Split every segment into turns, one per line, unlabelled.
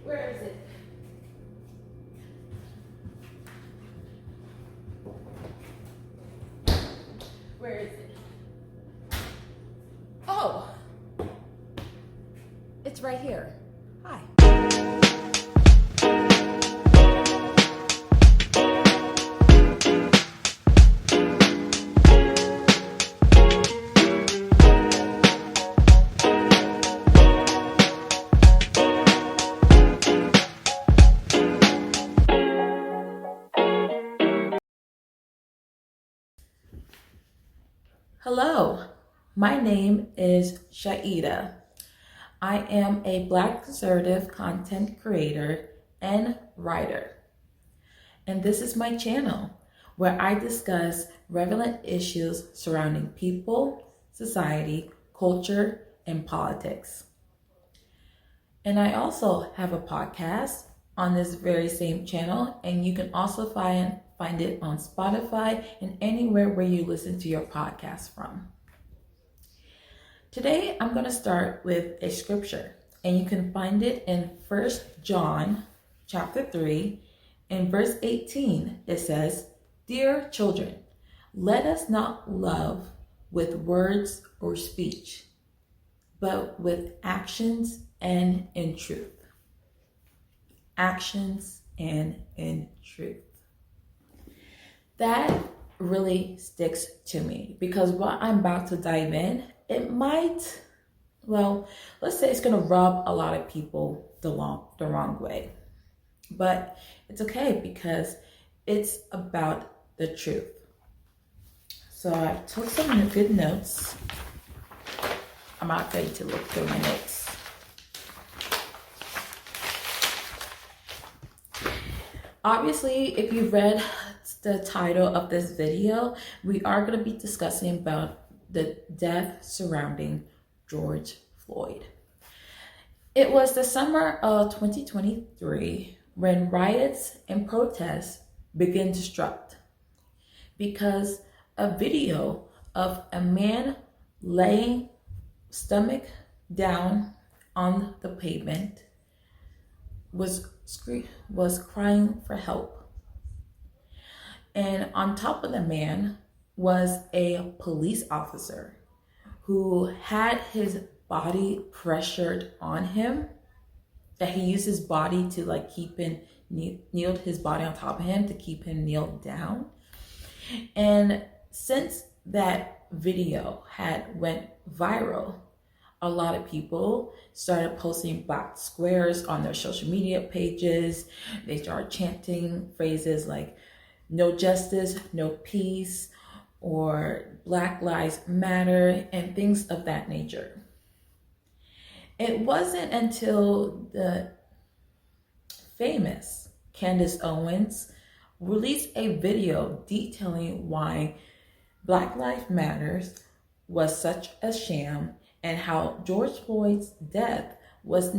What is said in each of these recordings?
Where is it? Where is it? Oh, it's right here. Hi. Hello, my name is Chaida. I am a Black conservative content creator and writer. And this is my channel where I discuss relevant issues surrounding people, society, culture, and politics. And I also have a podcast on this very same channel, and you can also find it on Spotify and anywhere where you listen to your podcast from. Today, I'm going to start with a scripture, and you can find it in 1 John chapter 3, in verse 18. It says, "Dear children, let us not love with words or speech, but with actions and in truth." Actions and in truth. That really sticks to me because what I'm about to dive in, it might, let's say it's going to rub a lot of people the wrong way. But it's okay because it's about the truth. So I took some good notes. I'm not ready to look through my notes. Obviously, if you've read the title of this video, we are going to be discussing about the death surrounding George Floyd. It was the summer of 2023 when riots and protests began to strike because a video of a man laying stomach down on the pavement was crying for help. And on top of the man was a police officer who had his body pressured on him, that he used his body to keep him, kneeled his body on top of him to keep him kneeled down. And since that video had went viral, a lot of people started posting black squares on their social media pages. They started chanting phrases like "no justice, no peace," or "Black Lives Matter," and things of that nature. It wasn't until the famous Candace Owens released a video detailing why Black Lives Matters was such a sham and how George Floyd's death was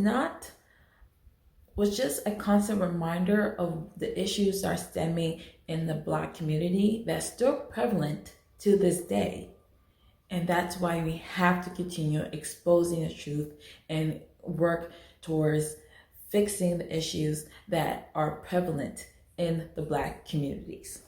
just a constant reminder of the issues that are stemming in the Black community that's still prevalent to this day. And that's why we have to continue exposing the truth and work towards fixing the issues that are prevalent in the Black communities.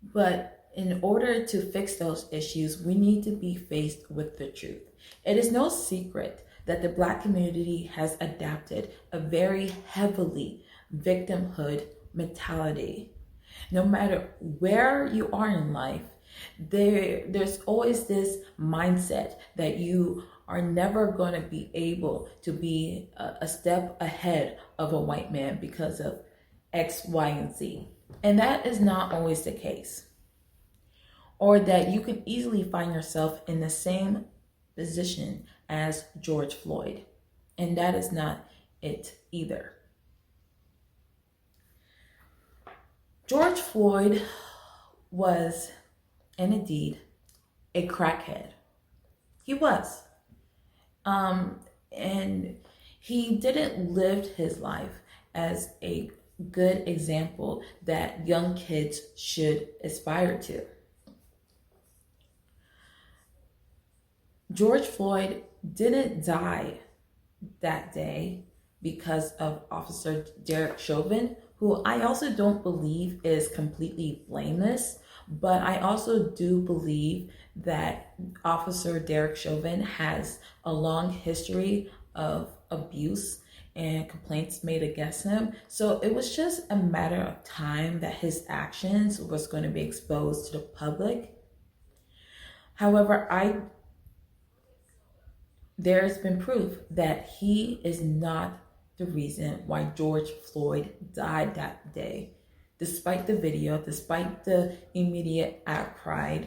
But in order to fix those issues, we need to be faced with the truth. It is no secret that the Black community has adapted a very heavily victimhood mentality. No matter where you are in life, there's always this mindset that you are never going to be able to be a step ahead of a white man because of X, Y, and Z. And that is not always the case. Or that you can easily find yourself in the same position as George Floyd. And that is not it either. George Floyd was, and indeed, a crackhead. He was. And he didn't live his life as a good example that young kids should aspire to. George Floyd didn't die that day because of Officer Derek Chauvin, who I also don't believe is completely blameless, but I also do believe that Officer Derek Chauvin has a long history of abuse and complaints made against him. So it was just a matter of time that his actions was going to be exposed to the public. However, there's been proof that he is not the reason why George Floyd died that day. Despite the video, despite the immediate outcry,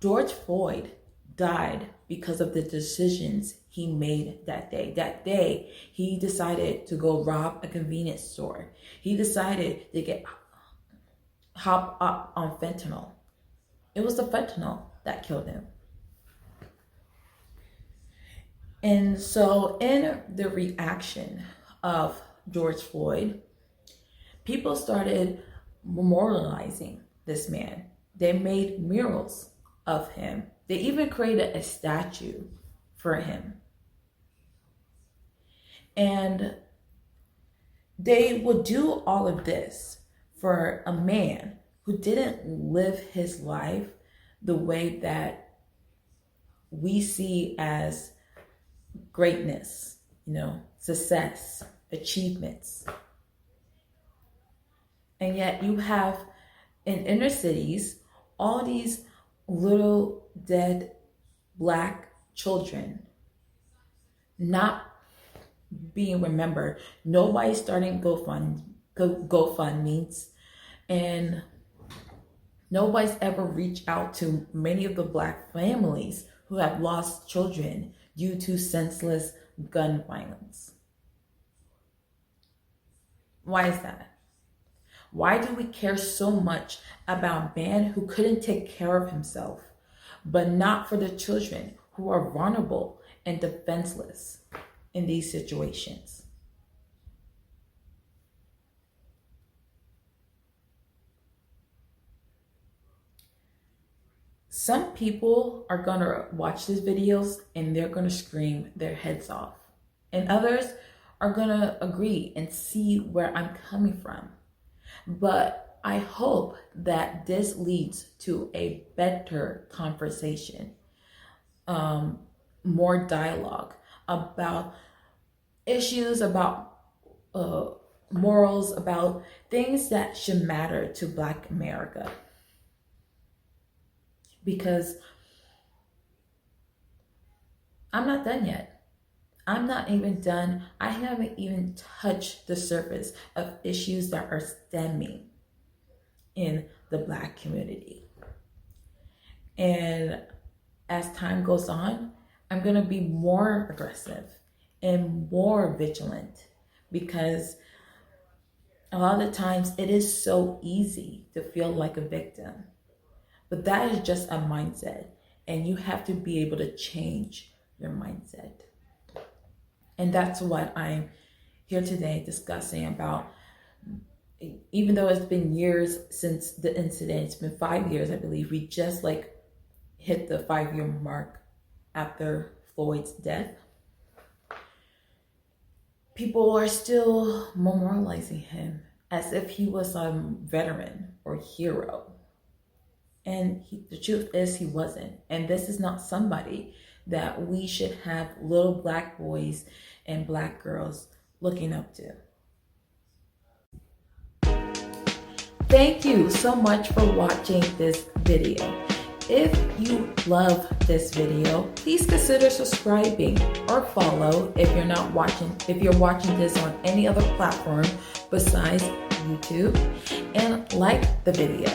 George Floyd died because of the decisions he made that day. That day, he decided to go rob a convenience store. He decided to hop up on fentanyl. It was the fentanyl that killed him. And so in the reaction of George Floyd, people started memorializing this man. They made murals of him. They even created a statue for him. And they would do all of this for a man who didn't live his life the way that we see as greatness, success, achievements. And yet you have in inner cities all these little dead Black children not being remembered. Nobody's starting GoFundMes, and nobody's ever reached out to many of the Black families who have lost children due to senseless gun violence. Why is that? Why do we care so much about a man who couldn't take care of himself, but not for the children who are vulnerable and defenseless in these situations? Some people are gonna watch these videos and they're gonna scream their heads off. And others are gonna agree and see where I'm coming from. But I hope that this leads to a better conversation, more dialogue about issues, about morals, about things that should matter to Black America. Because I'm not done yet. I'm not even done. I haven't even touched the surface of issues that are stemming in the Black community. And as time goes on, I'm going to be more aggressive and more vigilant, because a lot of the times it is so easy to feel like a victim. But that is just a mindset, and you have to be able to change your mindset. And that's what I'm here today discussing about. Even though it's been years since the incident, it's been 5 years, I believe. We just hit the 5-year mark after Floyd's death. People are still memorializing him as if he was a veteran or hero. And the truth is he wasn't. And this is not somebody that we should have little Black boys and Black girls looking up to. Thank you so much for watching this video. If you love this video, please consider subscribing or follow if you're watching this on any other platform besides YouTube, and like the video.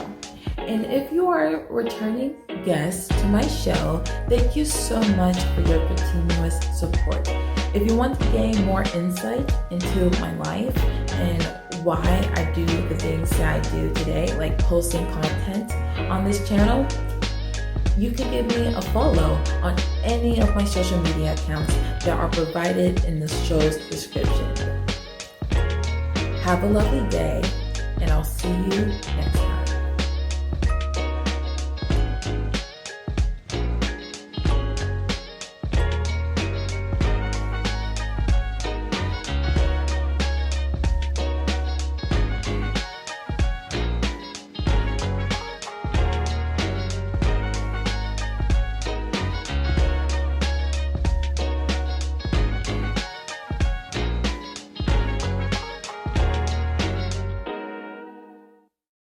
And if you are a returning guest to my show, thank you so much for your continuous support. If you want to gain more insight into my life and why I do the things that I do today, like posting content on this channel, you can give me a follow on any of my social media accounts that are provided in the show's description. Have a lovely day, and I'll see you next time.